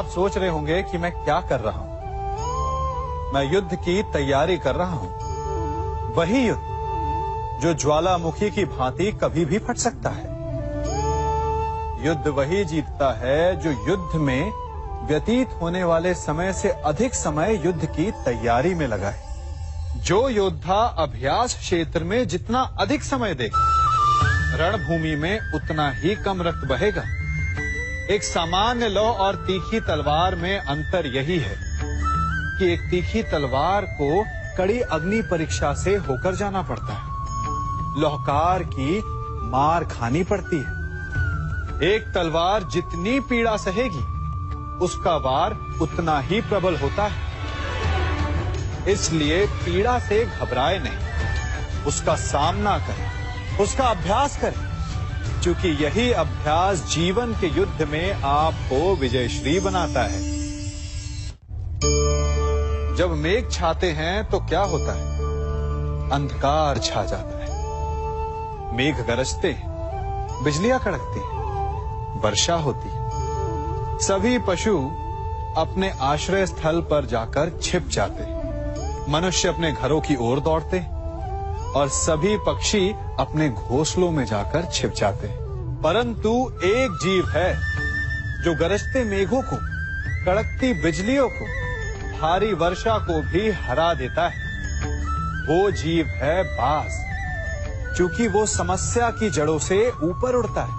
आप सोच रहे होंगे कि मैं क्या कर रहा हूं। मैं युद्ध की तैयारी कर रहा हूं। वही युद्ध जो ज्वालामुखी की भांति कभी भी फट सकता है। युद्ध वही जीतता है जो युद्ध में व्यतीत होने वाले समय से अधिक समय युद्ध की तैयारी में लगाए। जो योद्धा अभ्यास क्षेत्र में जितना अधिक समय देगा, रणभूमि में उतना ही कम रक्त बहेगा। एक सामान्य लौह और तीखी तलवार में अंतर यही है कि एक तीखी तलवार को कड़ी अग्नि परीक्षा से होकर जाना पड़ता है। लौहकार की मार खानी पड़ती है। एक तलवार जितनी पीड़ा सहेगी, उसका वार उतना ही प्रबल होता है। इसलिए पीड़ा से घबराए नहीं, उसका सामना करें, उसका अभ्यास करें, क्योंकि यही अभ्यास जीवन के युद्ध में आपको विजयश्री बनाता है। जब मेघ छाते हैं तो क्या होता है? अंधकार छा जाता है। मेघ गरजते हैं, बिजलियां कड़कती हैं, वर्षा होती है। सभी पशु अपने आश्रय स्थल पर जाकर छिप जाते हैं। मनुष्य अपने घरों की ओर दौड़ते हैं और सभी पक्षी अपने घोंसलों में जाकर छिप जाते हैं। परंतु एक जीव है जो गरजते मेघों को, कड़कती बिजलियों को, भारी वर्षा को भी हरा देता है। वो जीव है बाज, क्योंकि वो समस्या की जड़ों से ऊपर उड़ता है।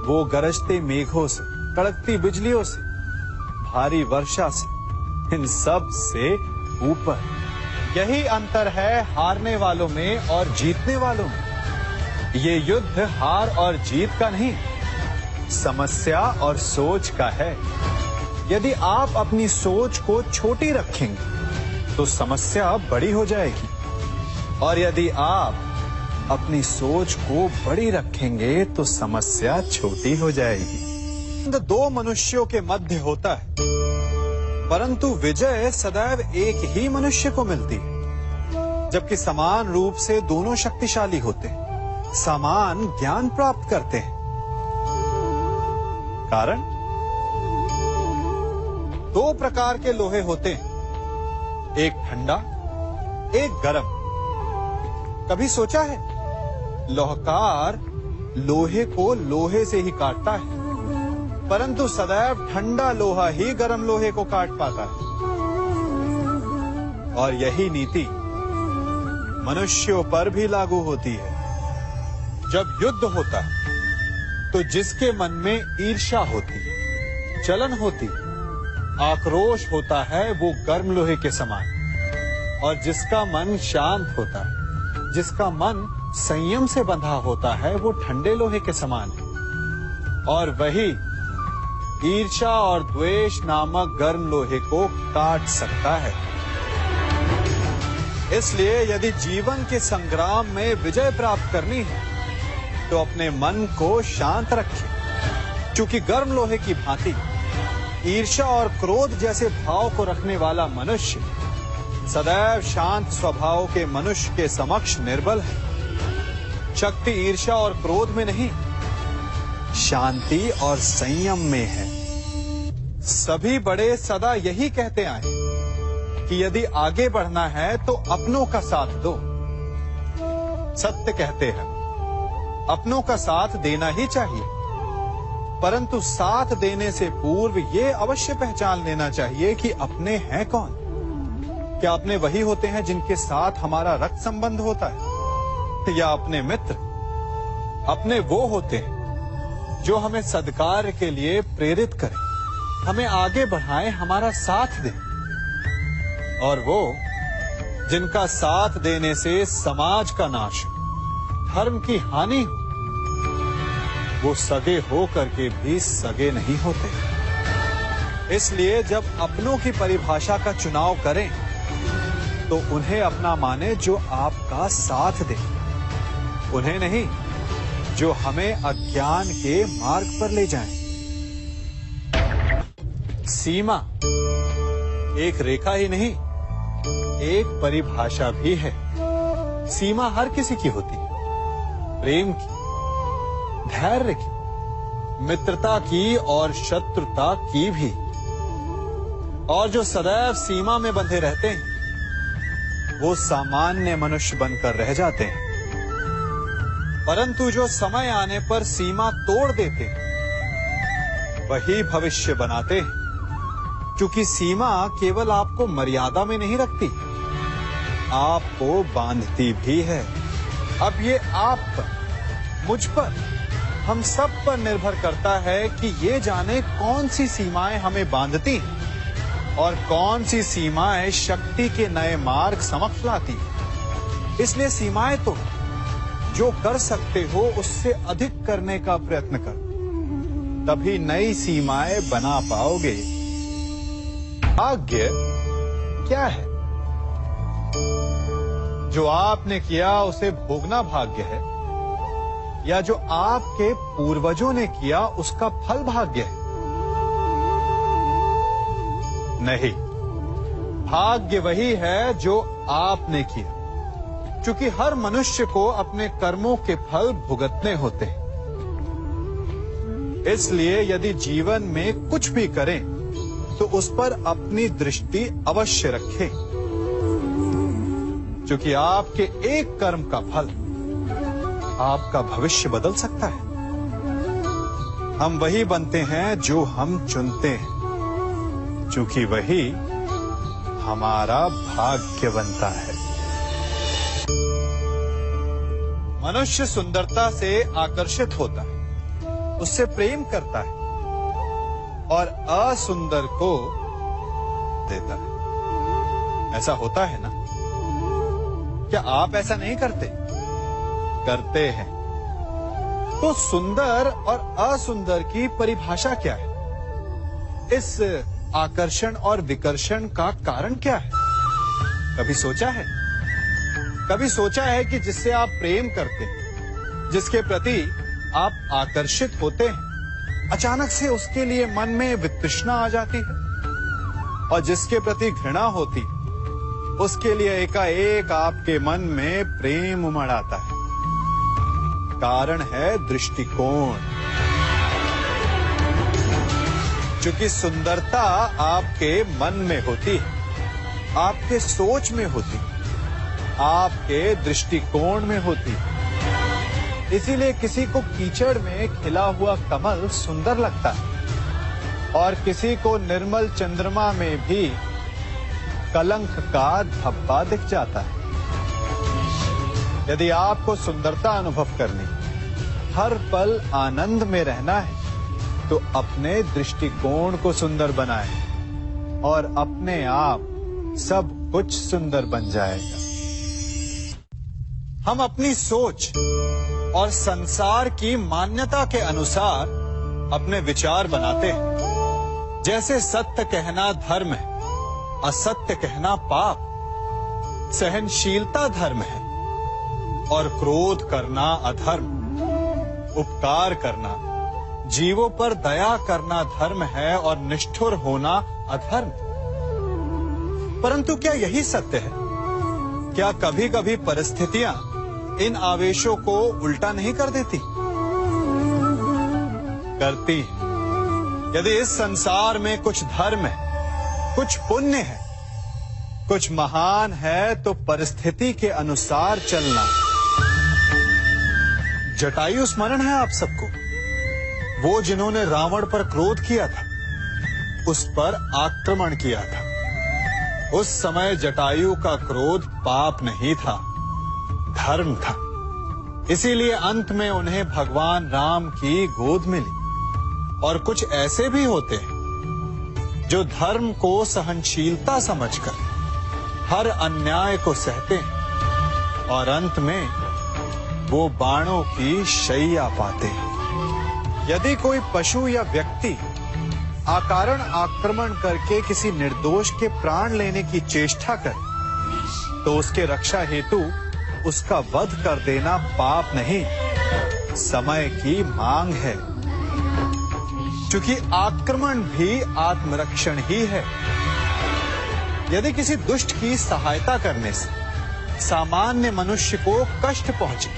वो गरजते मेघों से, कड़कती बिजलियों से, भारी वर्षा से, इन सब से ऊपर। यही अंतर है हारने वालों में और जीतने वालों में। ये युद्ध हार और जीत का नहीं, समस्या और सोच का है। यदि आप अपनी सोच को छोटी रखेंगे तो समस्या बड़ी हो जाएगी, और यदि आप अपनी सोच को बड़ी रखेंगे तो समस्या छोटी हो जाएगी। दो मनुष्यों के मध्य होता है, परंतु विजय सदैव एक ही मनुष्य को मिलती है। जबकि समान रूप से दोनों शक्तिशाली होते हैं, समान ज्ञान प्राप्त करते हैं। कारण, दो प्रकार के लोहे होते हैं, एक ठंडा, एक गर्म। कभी सोचा है? लोहकार लोहे को लोहे से ही काटता है, परंतु सदैव ठंडा लोहा ही गर्म लोहे को काट पाता है। और यही नीति मनुष्यों पर भी लागू होती है। जब युद्ध होता है तो जिसके मन में ईर्ष्या होती है, जलन होती है, आक्रोश होता है, वो गर्म लोहे के समान। और जिसका मन शांत होता है, जिसका मन संयम से बंधा होता है, वो ठंडे लोहे के समान है। और वही ईर्ष्या और द्वेष नामक गर्म लोहे को काट सकता है। इसलिए यदि जीवन के संग्राम में विजय प्राप्त करनी है तो अपने मन को शांत रखें, क्योंकि गर्म लोहे की भांति ईर्ष्या और क्रोध जैसे भाव को रखने वाला मनुष्य सदैव शांत स्वभाव के मनुष्य के समक्ष निर्बल है। शक्ति ईर्ष्या और क्रोध में नहीं, शांति और संयम में है। सभी बड़े सदा यही कहते आए कि यदि आगे बढ़ना है तो अपनों का साथ दो। सत्य कहते हैं, अपनों का साथ देना ही चाहिए, परंतु साथ देने से पूर्व ये अवश्य पहचान लेना चाहिए कि अपने हैं कौन। क्या अपने वही होते हैं जिनके साथ हमारा रक्त संबंध होता है, या अपने मित्र? अपने वो होते हैं जो हमें सद्कार्य के लिए प्रेरित करें, हमें आगे बढ़ाएं, हमारा साथ दें। और वो जिनका साथ देने से समाज का नाश, धर्म की हानि हो, वो सगे हो करके भी सगे नहीं होते। इसलिए जब अपनों की परिभाषा का चुनाव करें तो उन्हें अपना माने जो आपका साथ दे, उन्हें नहीं जो हमें अज्ञान के मार्ग पर ले जाएं। सीमा एक रेखा ही नहीं, एक परिभाषा भी है। सीमा हर किसी की होती है, प्रेम की, धैर्य की, मित्रता की और शत्रुता की भी। और जो सदैव सीमा में बंधे रहते हैं वो सामान्य मनुष्य बनकर रह जाते हैं, परंतु जो समय आने पर सीमा तोड़ देते हैं वही भविष्य बनाते हैं, क्योंकि सीमा केवल आपको मर्यादा में नहीं रखती, आपको बांधती भी है। अब ये आप पर, मुझ पर, हम सब पर निर्भर करता है कि ये जाने कौन सी सीमाएं हमें बांधती हैं और कौन सी सीमाएं शक्ति के नए मार्ग समक्ष लाती हैं। इसलिए सीमाएं तो जो कर सकते हो उससे अधिक करने का प्रयत्न करो, तभी नई सीमाएं बना पाओगे। भाग्य क्या है? जो आपने किया उसे भोगना भाग्य है, या जो आपके पूर्वजों ने किया उसका फल भाग्य है? नहीं, भाग्य वही है जो आपने किया, क्योंकि हर मनुष्य को अपने कर्मों के फल भुगतने होते हैं। इसलिए यदि जीवन में कुछ भी करें तो उस पर अपनी दृष्टि अवश्य रखें, क्योंकि आपके एक कर्म का फल आपका भविष्य बदल सकता है। हम वही बनते हैं जो हम चुनते हैं, क्योंकि वही हमारा भाग्य बनता है। मनुष्य सुंदरता से आकर्षित होता है, उससे प्रेम करता है और असुंदर को देता है। ऐसा होता है ना? क्या आप ऐसा नहीं करते? करते हैं। तो सुंदर और असुंदर की परिभाषा क्या है? इस आकर्षण और विकर्षण का कारण क्या है? कभी सोचा है? कभी सोचा है कि जिससे आप प्रेम करते हैं, जिसके प्रति आप आकर्षित होते हैं, अचानक से उसके लिए मन में वितृष्णा आ जाती है, और जिसके प्रति घृणा होती उसके लिए एकाएक आपके मन में प्रेम उमड़ आता है। कारण है दृष्टिकोण। क्योंकि सुंदरता आपके मन में होती है, आपके सोच में होती है, आपके दृष्टिकोण में होती है। इसीलिए किसी को कीचड़ में खिला हुआ कमल सुंदर लगता है, और किसी को निर्मल चंद्रमा में भी कलंक का धब्बा दिख जाता है। यदि आपको सुंदरता अनुभव करनी, हर पल आनंद में रहना है, तो अपने दृष्टिकोण को सुंदर बनाएं और अपने आप सब कुछ सुंदर बन जाएगा। हम अपनी सोच और संसार की मान्यता के अनुसार अपने विचार बनाते हैं। जैसे सत्य कहना धर्म है, असत्य कहना पाप, सहनशीलता धर्म है और क्रोध करना अधर्म, उपकार करना, जीवों पर दया करना धर्म है और निष्ठुर होना अधर्म। परंतु क्या यही सत्य है? क्या कभी कभी परिस्थितियां इन आवेशों को उल्टा नहीं कर देती? करती है। यदि इस संसार में कुछ धर्म है, कुछ पुण्य है, कुछ महान है, तो परिस्थिति के अनुसार चलना। जटायु स्मरण है आप सबको, वो जिन्होंने रावण पर क्रोध किया था, उस पर आक्रमण किया था। उस समय जटायु का क्रोध पाप नहीं था, धर्म था। इसीलिए अंत में उन्हें भगवान राम की गोद मिली। और कुछ ऐसे भी होते हैं जो धर्म को सहनशीलता समझकर हर अन्याय को सहते हैं और अंत में वो बाणों की शैया पाते हैं। यदि कोई पशु या व्यक्ति अकारण आक्रमण करके किसी निर्दोष के प्राण लेने की चेष्टा करे, तो उसके रक्षा हेतु उसका वध कर देना पाप नहीं, समय की मांग है। क्योंकि आक्रमण भी आत्मरक्षण ही है। यदि किसी दुष्ट की सहायता करने से सामान्य मनुष्य को कष्ट पहुंचे,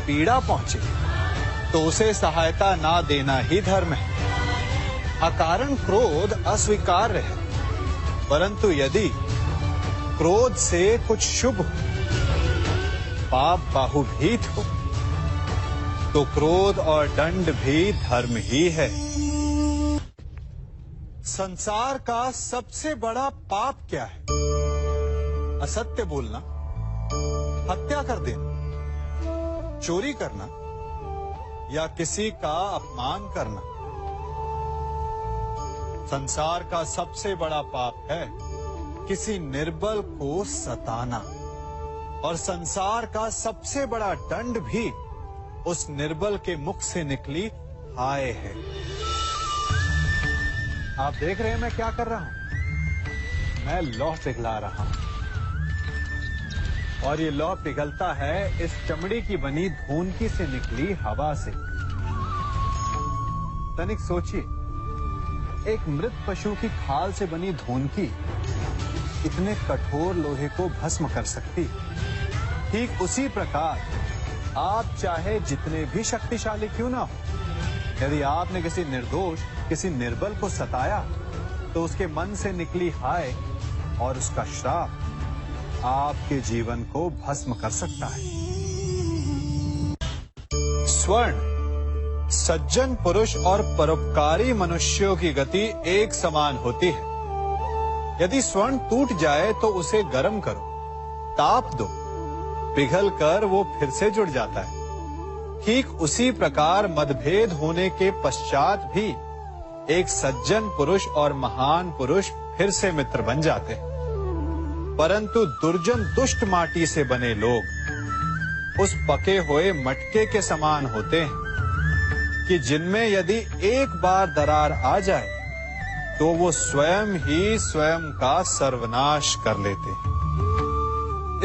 पीड़ा पहुंचे, तो उसे सहायता ना देना ही धर्म है। अकारण क्रोध अस्वीकार्य है, परंतु यदि क्रोध से कुछ शुभ हो, पाप बाहुभीत हो, तो क्रोध और दंड भी धर्म ही है। संसार का सबसे बड़ा पाप क्या है? असत्य बोलना, हत्या कर देना, चोरी करना या किसी का अपमान करना। संसार का सबसे बड़ा पाप है किसी निर्बल को सताना, और संसार का सबसे बड़ा दंड भी उस निर्बल के मुख से निकली हाय है। आप देख रहे हैं मैं क्या कर रहा हूं? मैं लौह पिघला रहा हूं, और ये लौह पिघलता है इस चमड़ी की बनी धूनकी से निकली हवा से। तनिक सोचिए, एक मृत पशु की खाल से बनी धूनकी इतने कठोर लोहे को भस्म कर सकती। ठीक उसी प्रकार आप चाहे जितने भी शक्तिशाली क्यों ना हो, यदि आपने किसी निर्दोष, किसी निर्बल को सताया, तो उसके मन से निकली हाय और उसका श्राप आपके जीवन को भस्म कर सकता है। स्वर्ण, सज्जन पुरुष और परोपकारी मनुष्यों की गति एक समान होती है। यदि स्वर्ण टूट जाए तो उसे गर्म करो, ताप दो, पिघल कर वो फिर से जुड़ जाता है। ठीक उसी प्रकार मतभेद होने के पश्चात भी एक सज्जन पुरुष और महान पुरुष फिर से मित्र बन जाते हैं। परंतु दुर्जन दुष्ट माटी से बने लोग उस पके हुए मटके के समान होते हैं कि जिनमें यदि एक बार दरार आ जाए तो वो स्वयं ही स्वयं का सर्वनाश कर लेते हैं।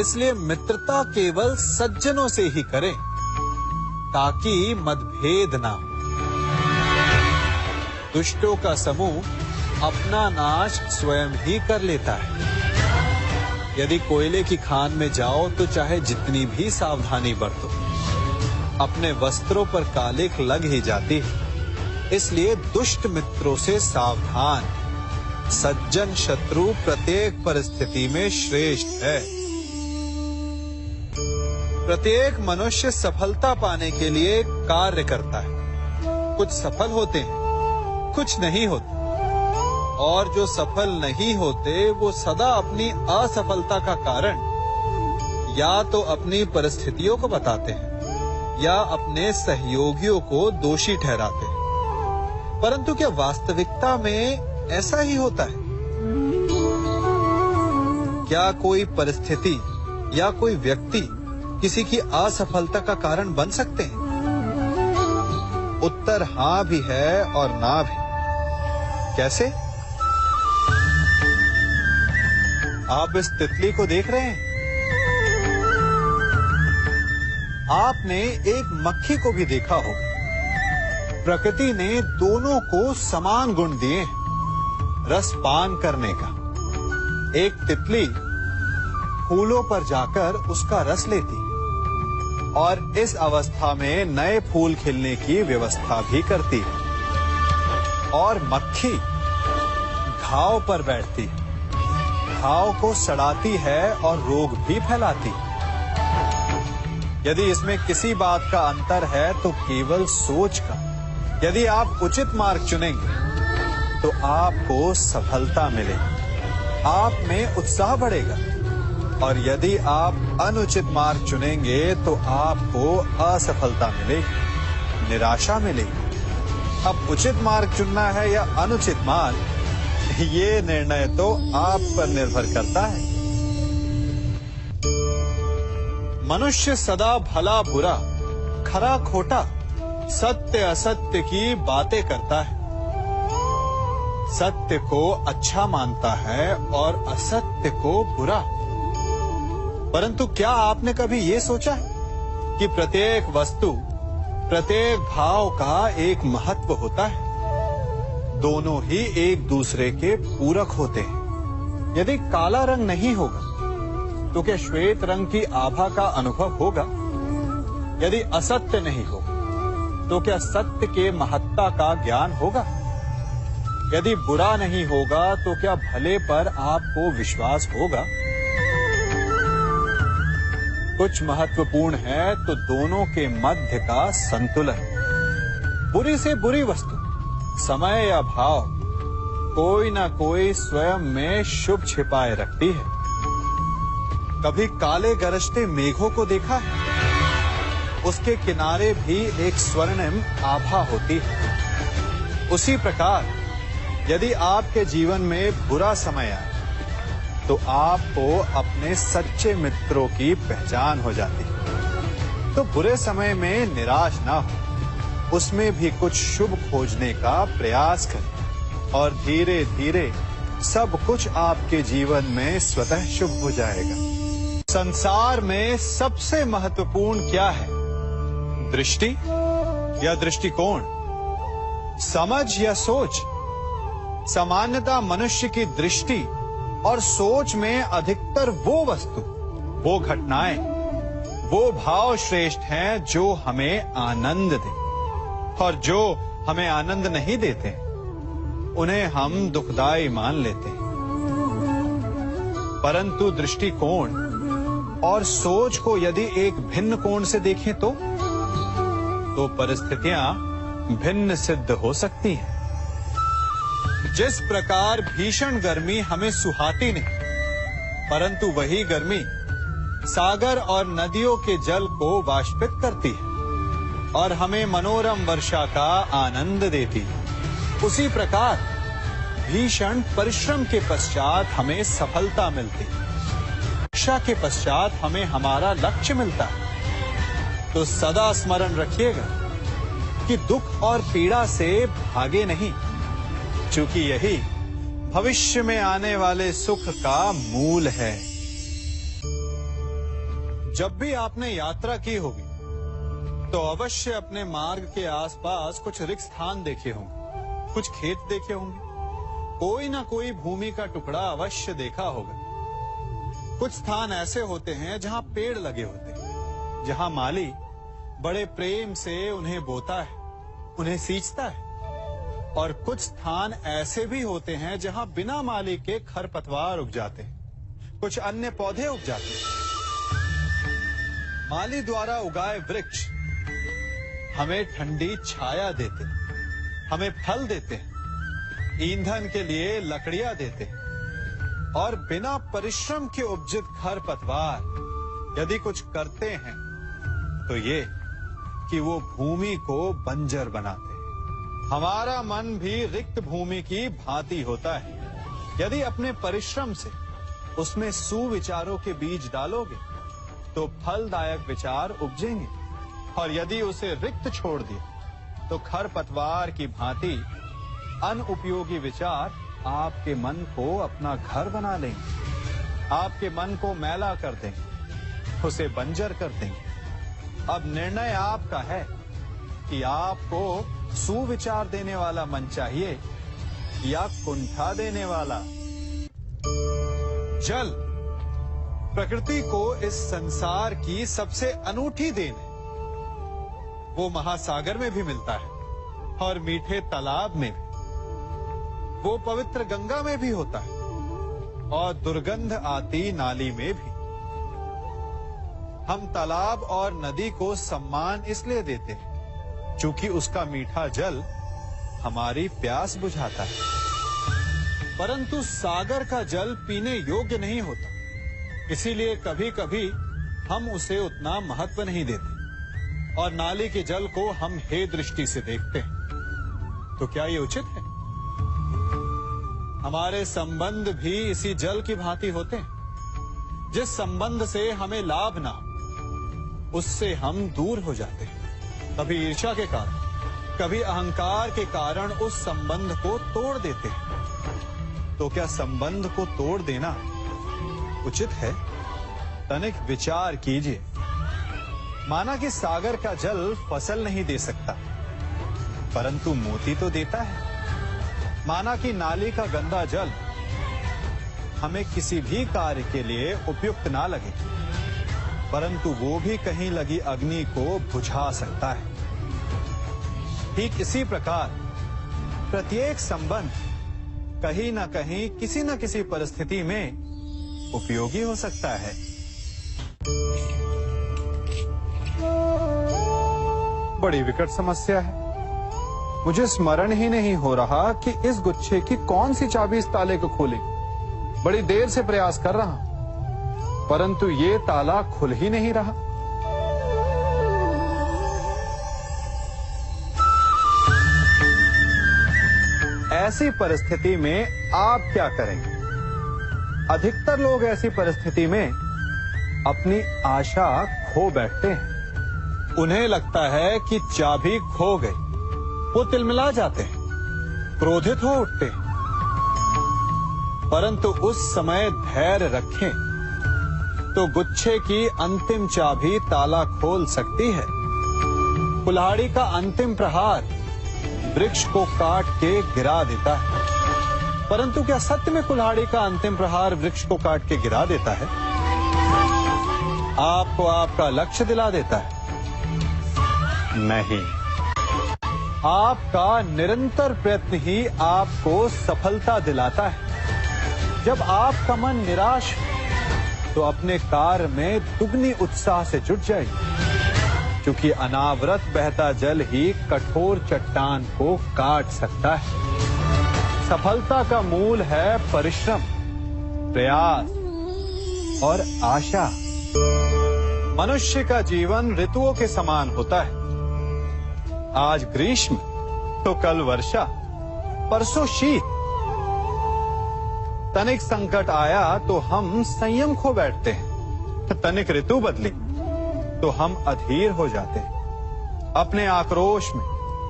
इसलिए मित्रता केवल सज्जनों से ही करें ताकि मतभेद ना हो। दुष्टों का समूह अपना नाश स्वयं ही कर लेता है। यदि कोयले की खान में जाओ तो चाहे जितनी भी सावधानी बरतो, अपने वस्त्रों पर कालिख लग ही जाती है। इसलिए दुष्ट मित्रों से सावधान। सज्जन शत्रु प्रत्येक परिस्थिति में श्रेष्ठ है। प्रत्येक मनुष्य सफलता पाने के लिए कार्य करता है। कुछ सफल होते हैं, कुछ नहीं होते, और जो सफल नहीं होते वो सदा अपनी असफलता का कारण या तो अपनी परिस्थितियों को बताते हैं या अपने सहयोगियों को दोषी ठहराते हैं। परंतु क्या वास्तविकता में ऐसा ही होता है? क्या कोई परिस्थिति या कोई व्यक्ति किसी की असफलता का कारण बन सकते हैं? उत्तर हां भी है और ना भी। कैसे? आप इस तितली को देख रहे हैं? आपने एक मक्खी को भी देखा होगा। प्रकृति ने दोनों को समान गुण दिए हैं रस पान करने का। एक तितली फूलों पर जाकर उसका रस लेती और इस अवस्था में नए फूल खिलने की व्यवस्था भी करती है। और मक्खी घाव पर बैठती है, घाव को सड़ाती है और रोग भी फैलाती है। यदि इसमें किसी बात का अंतर है तो केवल सोच का। यदि आप उचित मार्ग चुनेंगे तो आपको सफलता मिलेगी, आप में उत्साह बढ़ेगा, और यदि आप अनुचित मार्ग चुनेंगे तो आपको असफलता मिलेगी, निराशा मिलेगी। अब उचित मार्ग चुनना है या अनुचित मार्ग, ये निर्णय तो आप पर निर्भर करता है। मनुष्य सदा भला बुरा, खरा खोटा, सत्य असत्य की बातें करता है। सत्य को अच्छा मानता है और असत्य को बुरा। परंतु क्या आपने कभी ये सोचा कि प्रत्येक वस्तु, प्रत्येक भाव का एक महत्व होता है? दोनों ही एक दूसरे के पूरक होते हैं। यदि काला रंग नहीं होगा तो क्या श्वेत रंग की आभा का अनुभव होगा? यदि असत्य नहीं होगा तो क्या सत्य के महत्ता का ज्ञान होगा? यदि बुरा नहीं होगा तो क्या भले पर आपको विश्वास होगा? कुछ महत्वपूर्ण है तो दोनों के मध्य का संतुलन। बुरी से बुरी वस्तु, समय या भाव, कोई ना कोई स्वयं में शुभ छिपाए रखती है। कभी काले गरजते मेघों को देखा है? उसके किनारे भी एक स्वर्णिम आभा होती है। उसी प्रकार यदि आपके जीवन में बुरा समय आए तो आपको अपने सच्चे मित्रों की पहचान हो जाती है। तो बुरे समय में निराश ना हो, उसमें भी कुछ शुभ खोजने का प्रयास करें और धीरे धीरे सब कुछ आपके जीवन में स्वतः शुभ हो जाएगा। संसार में सबसे महत्वपूर्ण क्या है? दृष्टि या दृष्टिकोण, समझ या सोच? सामान्यतः मनुष्य की दृष्टि और सोच में अधिकतर वो वस्तु, वो घटनाएं, वो भाव श्रेष्ठ हैं जो हमें आनंद दें, और जो हमें आनंद नहीं देते उन्हें हम दुखदाई मान लेते हैं। परंतु दृष्टिकोण और सोच को यदि एक भिन्न कोण से देखें तो परिस्थितियां भिन्न सिद्ध हो सकती हैं। जिस प्रकार भीषण गर्मी हमें सुहाती नहीं, परंतु वही गर्मी सागर और नदियों के जल को वाष्पित करती है और हमें मनोरम वर्षा का आनंद देती है, उसी प्रकार भीषण परिश्रम के पश्चात हमें सफलता मिलती है। शिक्षा के पश्चात हमें हमारा लक्ष्य मिलता है। तो सदा स्मरण रखिएगा कि दुख और पीड़ा से भागे नहीं, क्योंकि यही भविष्य में आने वाले सुख का मूल है। जब भी आपने यात्रा की होगी तो अवश्य अपने मार्ग के आसपास कुछ रिक्त स्थान देखे होंगे, कुछ खेत देखे होंगे, कोई ना कोई भूमि का टुकड़ा अवश्य देखा होगा। कुछ स्थान ऐसे होते हैं जहां पेड़ लगे होते हैं, जहां माली बड़े प्रेम से उन्हें बोता है, उन्हें सींचता है। और कुछ स्थान ऐसे भी होते हैं जहां बिना माली के खरपतवार उग जाते हैं, कुछ अन्य पौधे उग जाते हैं। माली द्वारा उगाए वृक्ष हमें ठंडी छाया देते हैं, हमें फल देते हैं, ईंधन के लिए लकड़ियां देते हैं। और बिना परिश्रम के उपजित खरपतवार यदि कुछ करते हैं तो ये कि वो भूमि को बंजर बनाते हैं। हमारा मन भी रिक्त भूमि की भांति होता है। यदि अपने परिश्रम से उसमें सुविचारों के बीज डालोगे तो फलदायक विचार उपजेंगे, और यदि उसे रिक्त छोड़ दिया तो खरपतवार की भांति अनुपयोगी विचार आपके मन को अपना घर बना लेंगे, आपके मन को मैला कर देंगे, उसे बंजर कर देंगे। अब निर्णय आपका है कि आपको सुविचार देने वाला मन चाहिए या कुंठा देने वाला। जल प्रकृति को इस संसार की सबसे अनूठी देन है। वो महासागर में भी मिलता है और मीठे तालाब में भी, वो पवित्र गंगा में भी होता है और दुर्गंध आती नाली में भी। हम तालाब और नदी को सम्मान इसलिए देते हैं क्योंकि उसका मीठा जल हमारी प्यास बुझाता है। परंतु सागर का जल पीने योग्य नहीं होता, इसीलिए कभी कभी हम उसे उतना महत्व नहीं देते और नाली के जल को हम हे दृष्टि से देखते हैं। तो क्या ये उचित है? हमारे संबंध भी इसी जल की भांति होते हैं। जिस संबंध से हमें लाभ ना हो उससे हम दूर हो जाते हैं। कभी ईर्ष्या के कारण, कभी अहंकार के कारण उस संबंध को तोड़ देते हैं। तो क्या संबंध को तोड़ देना उचित है? तनिक विचार कीजिए। माना कि सागर का जल फसल नहीं दे सकता, परंतु मोती तो देता है। माना कि नाली का गंदा जल हमें किसी भी कार्य के लिए उपयुक्त ना लगे, परंतु वो भी कहीं लगी अग्नि को बुझा सकता है। ठीक इसी प्रकार प्रत्येक संबंध कहीं ना कहीं किसी न किसी परिस्थिति में उपयोगी हो सकता है। बड़ी विकट समस्या है। मुझे स्मरण ही नहीं हो रहा कि इस गुच्छे की कौन सी चाबी इस ताले को खोले। बड़ी देर से प्रयास कर रहा हूं, परंतु ये ताला खुल ही नहीं रहा। ऐसी परिस्थिति में आप क्या करेंगे? अधिकतर लोग ऐसी परिस्थिति में अपनी आशा खो बैठते हैं। उन्हें लगता है कि चाबी खो गई। वो तिलमिला जाते हैं, क्रोधित हो उठते हैं। परंतु उस समय धैर्य रखें तो गुच्छे की अंतिम चाबी ताला खोल सकती है। कुल्हाड़ी का अंतिम प्रहार वृक्ष को काट के गिरा देता है, परंतु क्या सत्य में कुल्हाड़ी का अंतिम प्रहार वृक्ष को काट के गिरा देता है? आपको आपका लक्ष्य दिला देता है? नहीं। आपका निरंतर प्रयत्न ही आपको सफलता दिलाता है। जब आपका मन निराश है तो अपने कार्य में दुगनी उत्साह से जुट जाइए, क्योंकि अनावरत बहता जल ही कठोर चट्टान को काट सकता है। सफलता का मूल है परिश्रम, प्रयास और आशा। मनुष्य का जीवन ऋतुओं के समान होता है। आज ग्रीष्म तो कल वर्षा, परसों शीत। तनिक संकट आया तो हम संयम खो बैठते हैं। तनिक ऋतु बदली तो हम अधीर हो जाते हैं। अपने आक्रोश में,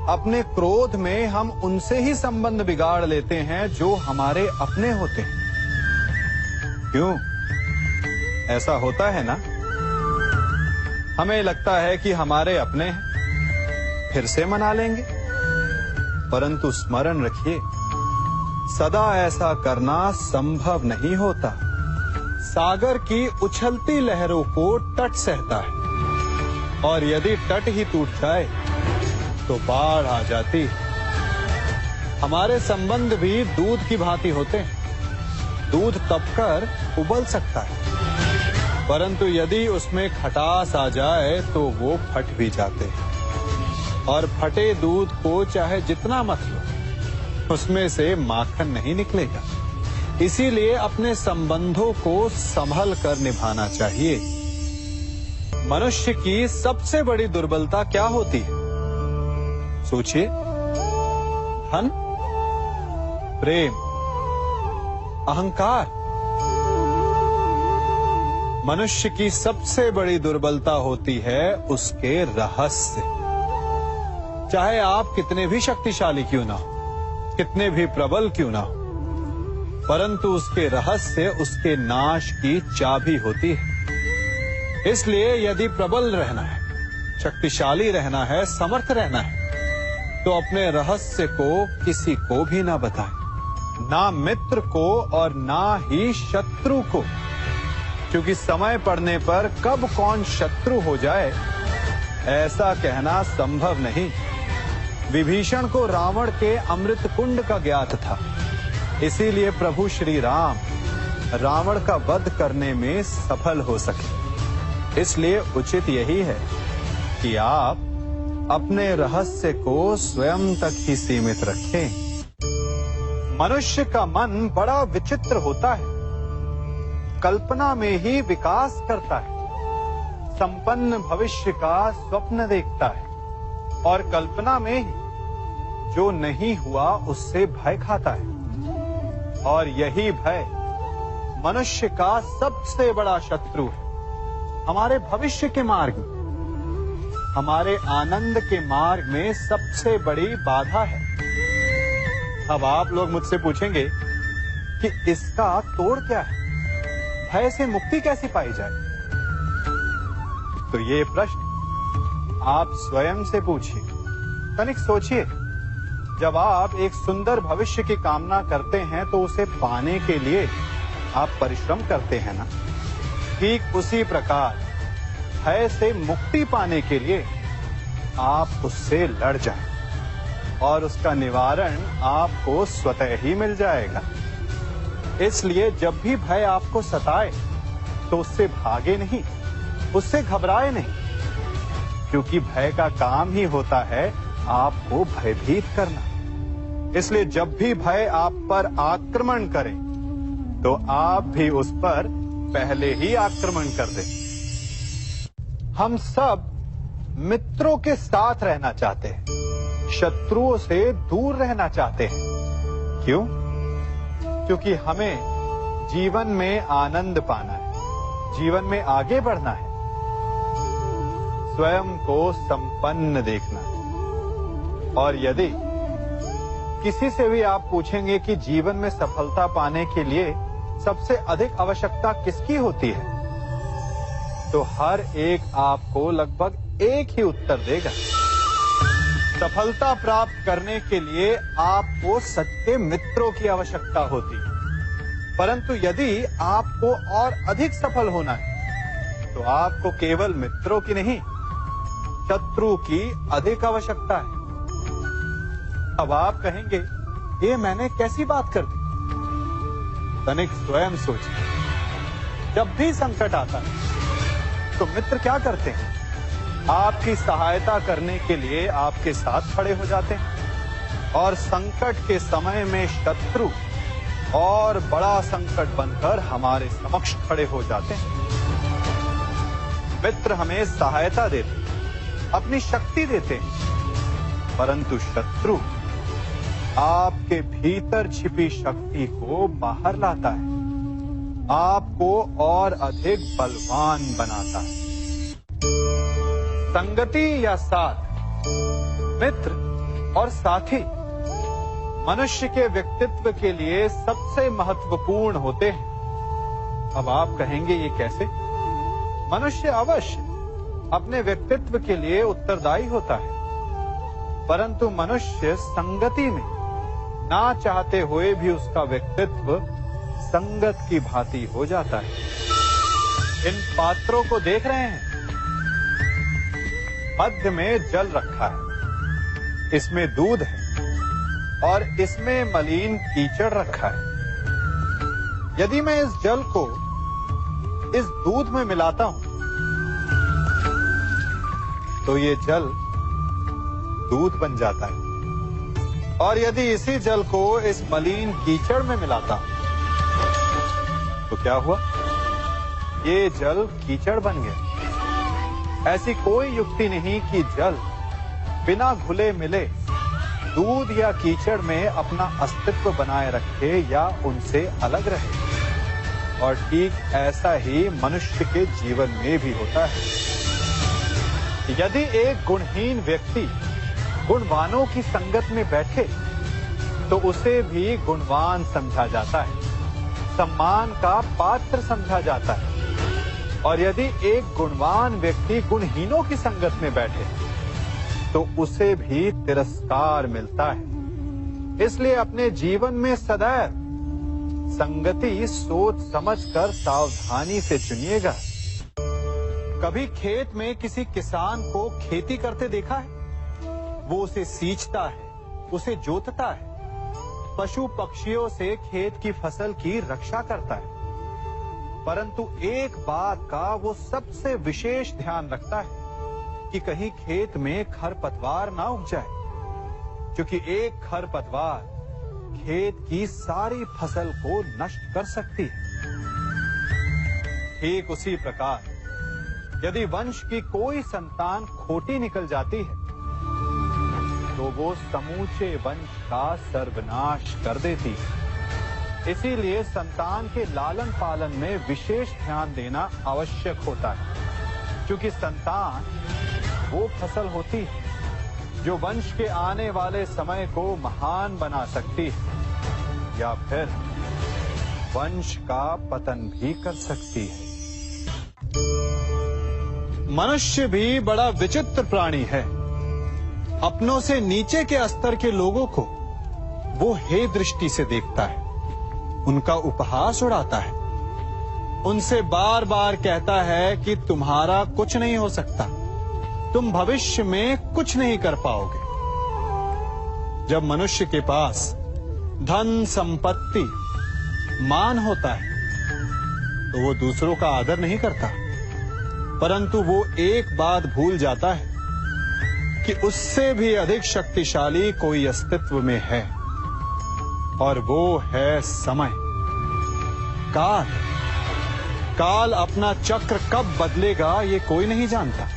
अपने क्रोध में हम उनसे ही संबंध बिगाड़ लेते हैं जो हमारे अपने होते हैं। क्यों ऐसा होता है ना? हमें लगता है कि हमारे अपने हैं, फिर से मना लेंगे। परंतु स्मरण रखिए, सदा ऐसा करना संभव नहीं होता। सागर की उछलती लहरों को तट सहता है, और यदि तट ही टूट जाए तो बाढ़ आ जाती। हमारे संबंध भी दूध की भांति होते हैं। दूध तपकर उबल सकता है, परंतु यदि उसमें खटास आ जाए तो वो फट भी जाते हैं। और फटे दूध को चाहे जितना मत लो, उसमें से माखन नहीं निकलेगा। इसीलिए अपने संबंधों को संभल कर निभाना चाहिए। मनुष्य की सबसे बड़ी दुर्बलता क्या होती है? सोचिए। धन, प्रेम, अहंकार। मनुष्य की सबसे बड़ी दुर्बलता होती है उसके रहस्य। चाहे आप कितने भी शक्तिशाली क्यों ना हो, कितने भी प्रबल क्यों ना हो, परंतु उसके रहस्य उसके नाश की चाबी होती है। इसलिए यदि प्रबल रहना है, शक्तिशाली रहना है, समर्थ रहना है, तो अपने रहस्य को किसी को भी ना बताएं, ना मित्र को और ना ही शत्रु को, क्योंकि समय पड़ने पर कब कौन शत्रु हो जाए ऐसा कहना संभव नहीं। विभीषण को रावण के अमृत कुंड का ज्ञात था, इसीलिए प्रभु श्री राम रावण का वध करने में सफल हो सके। इसलिए उचित यही है कि आप अपने रहस्य को स्वयं तक ही सीमित रखें। मनुष्य का मन बड़ा विचित्र होता है। कल्पना में ही विकास करता है, संपन्न भविष्य का स्वप्न देखता है, और कल्पना में ही जो नहीं हुआ उससे भय खाता है। और यही भय मनुष्य का सबसे बड़ा शत्रु है। हमारे भविष्य के मार्ग में, हमारे आनंद के मार्ग में सबसे बड़ी बाधा है। अब आप लोग मुझसे पूछेंगे कि इसका तोड़ क्या है, भय से मुक्ति कैसे पाई जाए? तो ये प्रश्न आप स्वयं से पूछिए। तनिक सोचिए, जब आप एक सुंदर भविष्य की कामना करते हैं तो उसे पाने के लिए आप परिश्रम करते हैं ना? ठीक उसी प्रकार भय से मुक्ति पाने के लिए आप उससे लड़ जाएं। और उसका निवारण आपको स्वतः ही मिल जाएगा। इसलिए जब भी भय आपको सताए तो उससे भागे नहीं, उससे घबराए नहीं, क्योंकि भय का काम ही होता है आपको भयभीत करना। इसलिए जब भी भय आप पर आक्रमण करे तो आप भी उस पर पहले ही आक्रमण कर दें। हम सब मित्रों के साथ रहना चाहते हैं, शत्रुओं से दूर रहना चाहते हैं। क्यों? क्योंकि हमें जीवन में आनंद पाना है, जीवन में आगे बढ़ना है, स्वयं को संपन्न देखना है। और यदि किसी से भी आप पूछेंगे कि जीवन में सफलता पाने के लिए सबसे अधिक आवश्यकता किसकी होती है, तो हर एक आपको लगभग एक ही उत्तर देगा। सफलता प्राप्त करने के लिए आपको सच्चे मित्रों की आवश्यकता होती है। परंतु यदि आपको और अधिक सफल होना है तो आपको केवल मित्रों की नहीं, शत्रु की अधिक आवश्यकता है। अब आप कहेंगे, ये मैंने कैसी बात कर दी? तनिक स्वयं सोचिए। जब भी संकट आता है तो मित्र क्या करते हैं? आपकी सहायता करने के लिए आपके साथ खड़े हो जाते हैं, और संकट के समय में शत्रु और बड़ा संकट बनकर हमारे समक्ष खड़े हो जाते हैं। मित्र हमें सहायता देते हैं, अपनी शक्ति देते हैं, परंतु शत्रु आपके भीतर छिपी शक्ति को बाहर लाता है, आपको और अधिक बलवान बनाता है। संगति या साथ, मित्र और साथी मनुष्य के व्यक्तित्व के लिए सबसे महत्वपूर्ण होते हैं। अब आप कहेंगे, ये कैसे? मनुष्य अवश्य अपने व्यक्तित्व के लिए उत्तरदायी होता है, परंतु मनुष्य संगति में ना चाहते हुए भी उसका व्यक्तित्व संगत की भांति हो जाता है। इन पात्रों को देख रहे हैं? मध्य में जल रखा है, इसमें दूध है और इसमें मलिन कीचड़ रखा है। यदि मैं इस जल को इस दूध में मिलाता हूं तो ये जल दूध बन जाता है, और यदि इसी जल को इस मलिन कीचड़ में मिलाता हूं तो क्या हुआ? ये जल कीचड़ बन गया। ऐसी कोई युक्ति नहीं कि जल बिना घुले मिले दूध या कीचड़ में अपना अस्तित्व बनाए रखे या उनसे अलग रहे। और ठीक ऐसा ही मनुष्य के जीवन में भी होता है। यदि एक गुणहीन व्यक्ति गुणवानों की संगत में बैठे तो उसे भी गुणवान समझा जाता है, सम्मान का पात्र समझा जाता है। और यदि एक गुणवान व्यक्ति गुणहीनों की संगत में बैठे तो उसे भी तिरस्कार मिलता है। इसलिए अपने जीवन में सदैव संगति सोच समझकर सावधानी से चुनिएगा। कभी खेत में किसी किसान को खेती करते देखा है? वो उसे सींचता है, उसे जोतता है, पशु पक्षियों से खेत की फसल की रक्षा करता है, परंतु एक बात का वो सबसे विशेष ध्यान रखता है कि कहीं खेत में खरपतवार ना उग जाए, क्योंकि एक खरपतवार खेत की सारी फसल को नष्ट कर सकती है। ठीक उसी प्रकार यदि वंश की कोई संतान खोटी निकल जाती है तो वो समूचे वंश का सर्वनाश कर देती है। इसीलिए संतान के लालन पालन में विशेष ध्यान देना आवश्यक होता है, क्योंकि संतान वो फसल होती है जो वंश के आने वाले समय को महान बना सकती है या फिर वंश का पतन भी कर सकती है। मनुष्य भी बड़ा विचित्र प्राणी है। अपनों से नीचे के स्तर के लोगों को वो हे दृष्टि से देखता है, उनका उपहास उड़ाता है, उनसे बार बार कहता है कि तुम्हारा कुछ नहीं हो सकता, तुम भविष्य में कुछ नहीं कर पाओगे। जब मनुष्य के पास धन, संपत्ति, मान होता है तो वो दूसरों का आदर नहीं करता, परंतु वो एक बात भूल जाता है कि उससे भी अधिक शक्तिशाली कोई अस्तित्व में है, और वो है समय। काल। काल अपना चक्र कब बदलेगा ये कोई नहीं जानता।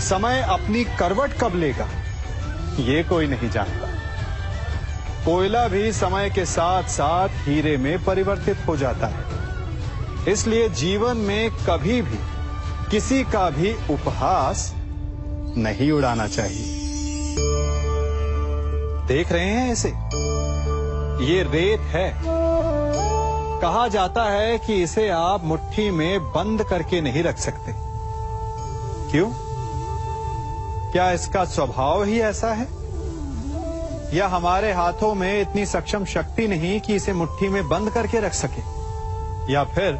समय अपनी करवट कब लेगा ये कोई नहीं जानता। कोयला भी समय के साथ साथ हीरे में परिवर्तित हो जाता है। इसलिए जीवन में कभी भी किसी का भी उपहास नहीं उड़ाना चाहिए। देख रहे हैं इसे? ये रेत है। कहा जाता है कि इसे आप मुट्ठी में बंद करके नहीं रख सकते। क्यों? क्या इसका स्वभाव ही ऐसा है, या हमारे हाथों में इतनी सक्षम शक्ति नहीं कि इसे मुट्ठी में बंद करके रख सके, या फिर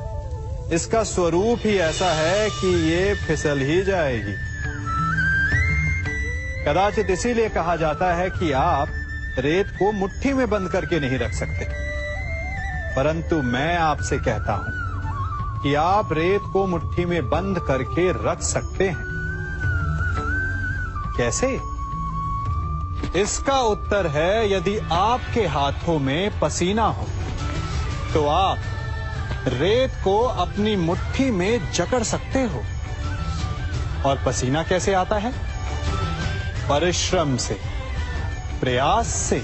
इसका स्वरूप ही ऐसा है कि ये फिसल ही जाएगी। कदाचित इसीलिए कहा जाता है कि आप रेत को मुट्ठी में बंद करके नहीं रख सकते, परंतु मैं आपसे कहता हूं कि आप रेत को मुट्ठी में बंद करके रख सकते हैं। कैसे? इसका उत्तर है, यदि आपके हाथों में पसीना हो तो आप रेत को अपनी मुट्ठी में जकड़ सकते हो। और पसीना कैसे आता है? परिश्रम से, प्रयास से।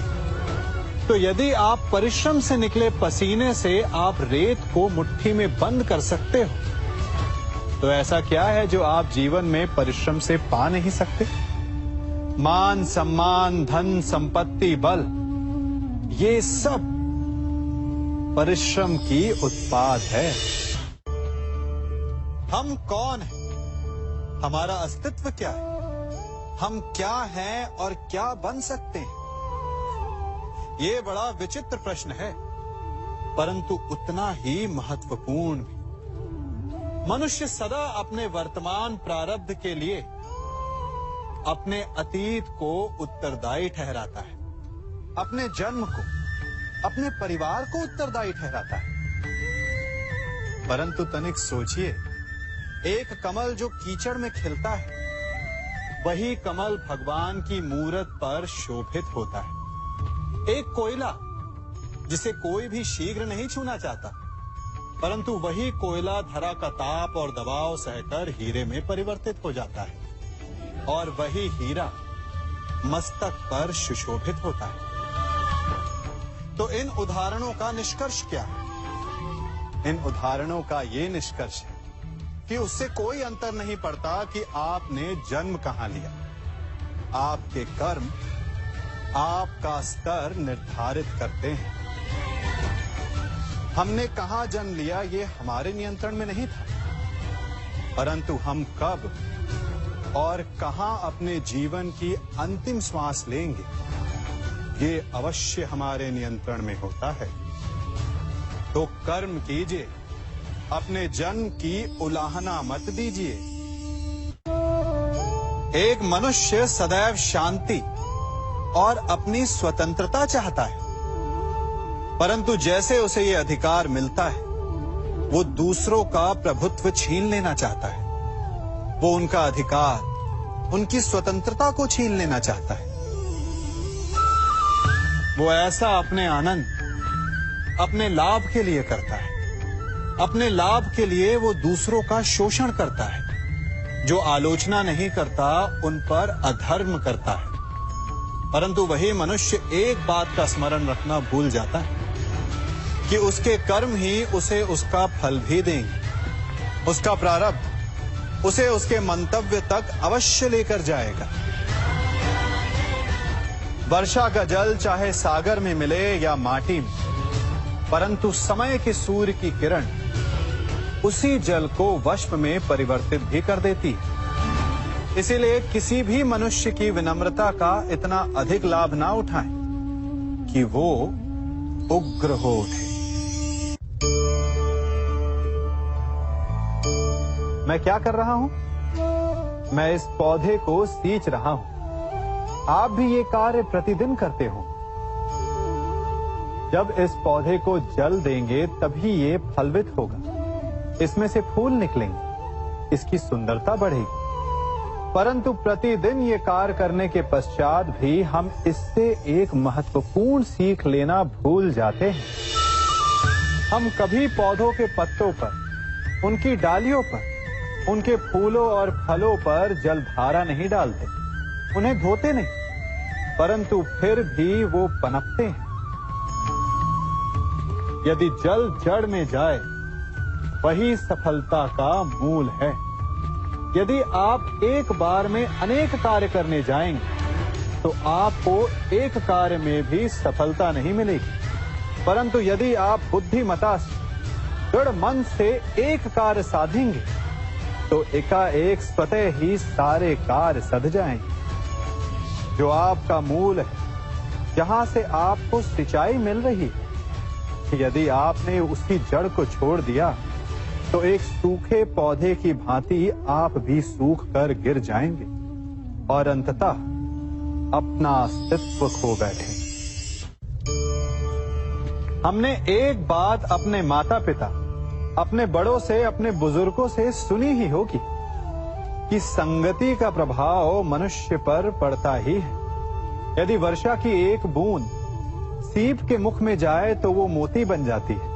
तो यदि आप परिश्रम से निकले पसीने से आप रेत को मुट्ठी में बंद कर सकते हो, तो ऐसा क्या है जो आप जीवन में परिश्रम से पा नहीं सकते? मान, सम्मान, धन, संपत्ति, बल, ये सब परिश्रम की उत्पाद है। हम कौन हैं? हमारा अस्तित्व क्या है? हम क्या हैं और क्या बन सकते हैं? ये बड़ा विचित्र प्रश्न है, परंतु उतना ही महत्वपूर्ण भी। मनुष्य सदा अपने वर्तमान प्रारब्ध के लिए अपने अतीत को उत्तरदायी ठहराता है, अपने जन्म को, अपने परिवार को उत्तरदायी ठहराता है। परंतु तनिक सोचिए, एक कमल जो कीचड़ में खिलता है, वही कमल भगवान की मूरत पर शोभित होता है। एक कोयला जिसे कोई भी शीघ्र नहीं छूना चाहता, परंतु वही कोयला धरा का ताप और दबाव सहकर हीरे में परिवर्तित हो जाता है, और वही हीरा मस्तक पर सुशोभित होता है। तो इन उदाहरणों का निष्कर्ष क्या है? इन उदाहरणों का ये निष्कर्ष है कि उससे कोई अंतर नहीं पड़ता कि आपने जन्म कहां लिया। आपके कर्म आपका स्तर निर्धारित करते हैं। हमने कहां जन्म लिया ये हमारे नियंत्रण में नहीं था, परंतु हम कब और कहां अपने जीवन की अंतिम श्वास लेंगे ये अवश्य हमारे नियंत्रण में होता है। तो कर्म कीजिए, अपने जन्म की उलाहना मत दीजिए। एक मनुष्य सदैव शांति और अपनी स्वतंत्रता चाहता है, परंतु जैसे उसे ये अधिकार मिलता है, वो दूसरों का प्रभुत्व छीन लेना चाहता है। वो उनका अधिकार, उनकी स्वतंत्रता को छीन लेना चाहता है। वो ऐसा अपने आनंद, अपने लाभ के लिए करता है। अपने लाभ के लिए वो दूसरों का शोषण करता है। जो आलोचना नहीं करता उन पर अधर्म करता है। परंतु वही मनुष्य एक बात का स्मरण रखना भूल जाता है कि उसके कर्म ही उसे उसका फल भी देंगे। उसका प्रारब्ध उसे उसके मंतव्य तक अवश्य लेकर जाएगा। वर्षा का जल चाहे सागर में मिले या माटी में, परंतु समय के सूर्य की किरण उसी जल को वष्प में परिवर्तित भी कर देती है। इसीलिए किसी भी मनुष्य की विनम्रता का इतना अधिक लाभ ना उठाएं कि वो उग्र हो उठे। मैं क्या कर रहा हूं? मैं इस पौधे को सींच रहा हूं। आप भी ये कार्य प्रतिदिन करते हो। जब इस पौधे को जल देंगे तभी ये फलवित होगा, इसमें से फूल निकलेंगे, इसकी सुंदरता बढ़ेगी। परंतु प्रतिदिन ये कार्य करने के पश्चात भी हम इससे एक महत्वपूर्ण सीख लेना भूल जाते हैं। हम कभी पौधों के पत्तों पर, उनकी डालियों पर, उनके फूलों और फलों पर जलधारा नहीं डालते, उन्हें धोते नहीं, परंतु फिर भी वो पनपते हैं। यदि जल जड़ में जाए, वही सफलता का मूल है। यदि आप एक बार में अनेक कार्य करने जाएंगे, तो आपको एक कार्य में भी सफलता नहीं मिलेगी। परंतु यदि आप बुद्धिमता से, दृढ़ मन से एक कार्य साधेंगे, तो एकाएक स्वतः ही सारे कार्य सध जाएंगे। जो आपका मूल है, जहां से आपको सिंचाई मिल रही है, यदि आपने उसकी जड़ को छोड़ दिया, तो एक सूखे पौधे की भांति आप भी सूख कर गिर जाएंगे और अंततः अपना अस्तित्व खो बैठे। हमने एक बात अपने माता पिता, अपने बड़ों से, अपने बुजुर्गों से सुनी ही होगी कि संगति का प्रभाव मनुष्य पर पड़ता ही है। यदि वर्षा की एक बूंद सीप के मुख में जाए तो वो मोती बन जाती है,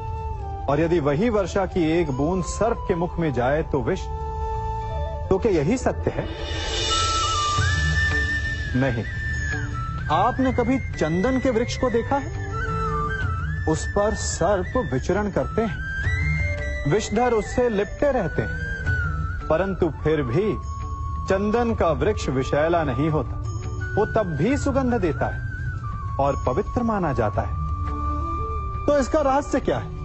और यदि वही वर्षा की एक बूंद सर्प के मुख में जाए तो विष। तो क्या यही सत्य है? नहीं। आपने कभी चंदन के वृक्ष को देखा है? उस पर सर्प विचरण करते हैं, विषधर उससे लिपटे रहते हैं, परंतु फिर भी चंदन का वृक्ष विषैला नहीं होता। वो तब भी सुगंध देता है और पवित्र माना जाता है। तो इसका रहस्य क्या है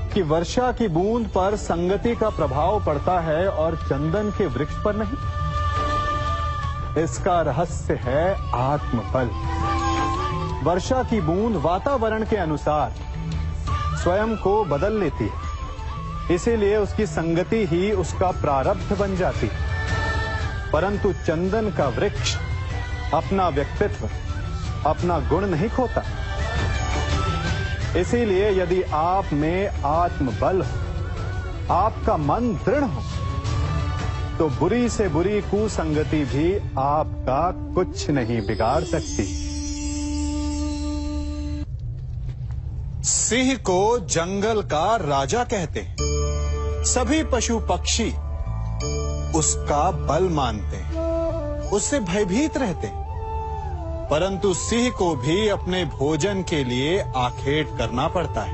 कि वर्षा की बूंद पर संगति का प्रभाव पड़ता है और चंदन के वृक्ष पर नहीं? इसका रहस्य है आत्मबल। वर्षा की बूंद वातावरण के अनुसार स्वयं को बदल लेती है, इसीलिए उसकी संगति ही उसका प्रारब्ध बन जाती है। परंतु चंदन का वृक्ष अपना व्यक्तित्व, अपना गुण नहीं खोता। इसीलिए यदि आप में आत्मबल हो, आपका मन दृढ़ हो, तो बुरी से बुरी कुसंगति भी आपका कुछ नहीं बिगाड़ सकती। सिंह को जंगल का राजा कहते हैं। सभी पशु पक्षी उसका बल मानते हैं, उससे भयभीत रहते हैं। परंतु सिंह को भी अपने भोजन के लिए आखेट करना पड़ता है,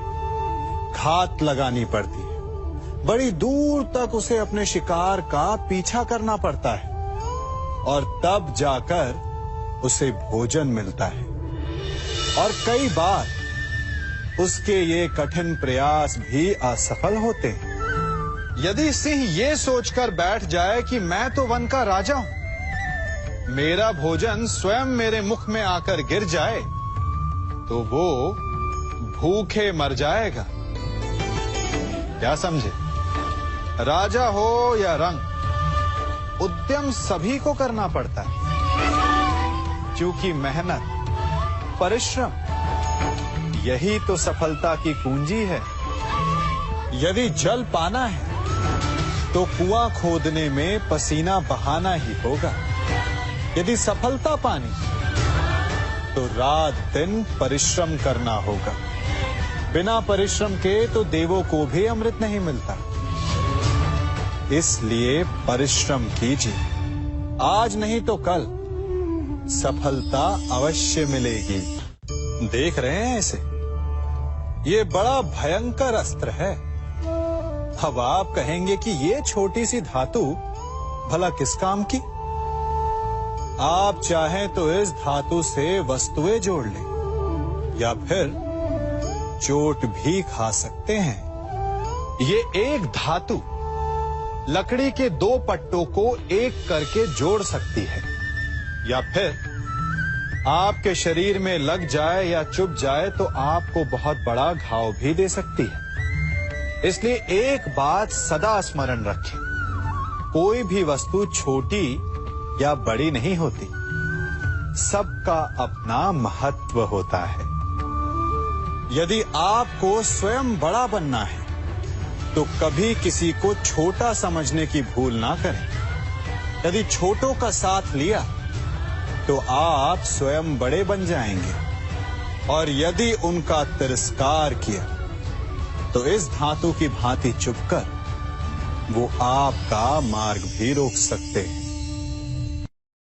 घात लगानी पड़ती है, बड़ी दूर तक उसे अपने शिकार का पीछा करना पड़ता है, और तब जाकर उसे भोजन मिलता है। और कई बार उसके ये कठिन प्रयास भी असफल होते हैं। यदि सिंह ये सोचकर बैठ जाए कि मैं तो वन का राजा हूं, मेरा भोजन स्वयं मेरे मुख में आकर गिर जाए, तो वो भूखे मर जाएगा। क्या समझे? राजा हो या रंक, उद्यम सभी को करना पड़ता है, क्योंकि मेहनत, परिश्रम, यही तो सफलता की कुंजी है। यदि जल पाना है, तो कुआं खोदने में पसीना बहाना ही होगा। यदि सफलता पानी, तो रात दिन परिश्रम करना होगा। बिना परिश्रम के तो देवों को भी अमृत नहीं मिलता। इसलिए परिश्रम कीजिए, आज नहीं तो कल सफलता अवश्य मिलेगी। देख रहे हैं इसे? ये बड़ा भयंकर अस्त्र है। अब आप कहेंगे कि ये छोटी सी धातु भला किस काम की? आप चाहें तो इस धातु से वस्तुएं जोड़ लें, या फिर चोट भी खा सकते हैं। ये एक धातु लकड़ी के दो पट्टों को एक करके जोड़ सकती है, या फिर आपके शरीर में लग जाए या चुभ जाए तो आपको बहुत बड़ा घाव भी दे सकती है। इसलिए एक बात सदा स्मरण रखें, कोई भी वस्तु छोटी या बड़ी नहीं होती, सबका अपना महत्व होता है। यदि आपको स्वयं बड़ा बनना है तो कभी किसी को छोटा समझने की भूल ना करें। यदि छोटों का साथ लिया तो आप स्वयं बड़े बन जाएंगे, और यदि उनका तिरस्कार किया तो इस धातु की भांति चुपकर वो आपका मार्ग भी रोक सकते हैं।